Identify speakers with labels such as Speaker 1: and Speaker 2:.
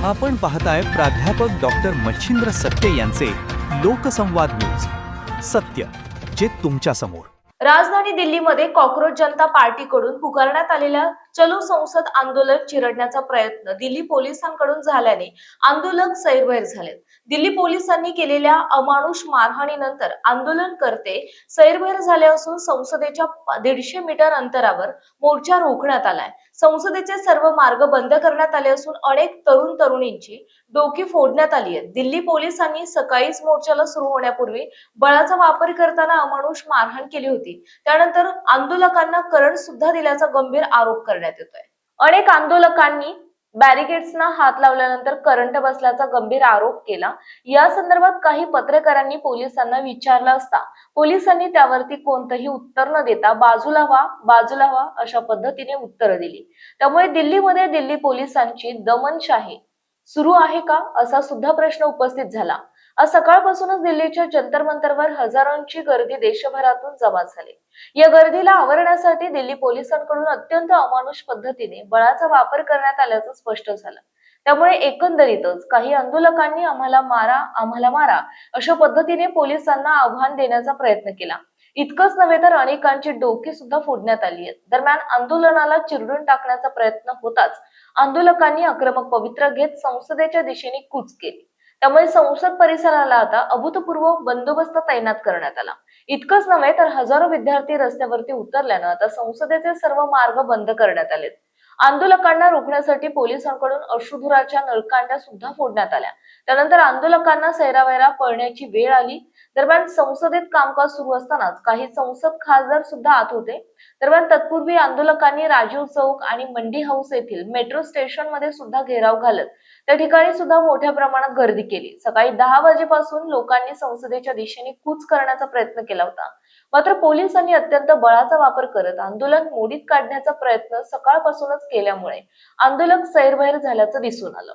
Speaker 1: आपण पाहताय प्राध्यापक डॉक्टर मच्छिंद्र सत्य यांचे लोकसंवाद न्यूज. सत्य जे तुमच्या समोर.
Speaker 2: राजधानी दिल्लीमध्ये कॉक्रोच जनता पार्टीकडून पुकारण्यात आलेल्या चलो संसद आंदोलन चिरडण्याचा प्रयत्न दिल्ली पोलिसांकडून झाल्याने आंदोलक सैरभैर झाले. दिल्ली पोलिसांनी केलेल्या अमानुष मारहाणीनंतर आंदोलनकर्ते सैरभैर झाले असून संसदेच्या 150 मीटर अंतरावर मोर्चा रोखण्यात आलाय. संसदेचे सर्व मार्ग बंद करण्यात आले असून अनेक तरुण तरुणींची डोकी फोडण्यात आली आहे. दिल्ली पोलिसांनी सकाळीच मोर्चाला सुरू होण्यापूर्वी बळाचा वापर करताना अमानुष मारहाण केली होती. त्यानंतर आंदोलकांना करंट सुद्धा दिल्याचा गंभीर आरोप करण्यात येतोय. अनेक आंदोलकांनी बॅरिकेड्सना हात लावल्यानंतर करंट बसल्याचा गंभीर आरोप केला. या संदर्भात काही पत्रकारांनी पोलिसांना विचारलं असता पोलिसांनी त्यावरती कोणतंही उत्तर न देता बाजूला व्हा अशा पद्धतीने उत्तर दिली. त्यामुळे दिल्लीमध्ये दिल्ली पोलिसांची दमनशाही सुरू आहे का असा सुद्धा प्रश्न उपस्थित झाला. आज सकाळपासूनच दिल्लीच्या जंतर मंतरवर हजारोंची गर्दी देशभरातून जमा झाली. या गर्दीला आवरण्यासाठी दिल्ली पोलिसांकडून अत्यंत अमानुष पद्धतीने बळाचा वापर करण्यात आल्याचं स्पष्ट झालं. त्यामुळे एकंदरीतच काही आंदोलकांनी आम्हाला मारा अशा पद्धतीने पोलिसांना आव्हान देण्याचा प्रयत्न केला. इतकंच नव्हे तर अनेकांची डोकी सुद्धा फोडण्यात आली आहेत. दरम्यान आंदोलनाला चिरडून टाकण्याचा प्रयत्न होताच आंदोलकांनी आक्रमक पवित्रा घेत संसदेच्या दिशेने कूच केली. त्यामुळे संसद परिसराला आता अभूतपूर्व बंदोबस्त तैनात करण्यात आला. इतकंच नव्हे तर हजारो विद्यार्थी रस्त्यावरती उतरल्यानं आता संसदेचे सर्व मार्ग बंद करण्यात आलेत. आंदोलकांना रोखण्यासाठी पोलिसांकडून अश्रुधुराच्या नळकांड्या सुद्धा फोडण्यात आल्या. त्यानंतर आंदोलकांना सैरावैरा पळण्याची वेळ आली. दरम्यान संसदेत कामकाज सुरू असतानाच काही संसद खासदार सुद्धा आत होते. दरम्यान तत्पूर्वी आंदोलकांनी राजीव चौक आणि मंडी हाऊस येथील मेट्रो स्टेशन मध्ये सुद्धा घेराव घालत त्या ठिकाणी सुद्धा मोठ्या प्रमाणात गर्दी केली. सकाळी 10 वाजेपासून लोकांनी संसदेच्या दिशेने कूच करण्याचा प्रयत्न केला होता. मात्र पोलिसांनी अत्यंत बळाचा वापर करत आंदोलन मोडीत काढण्याचा प्रयत्न सकाळपासूनच केल्यामुळे आंदोलक सैरभैर झाल्याचं दिसून आलं.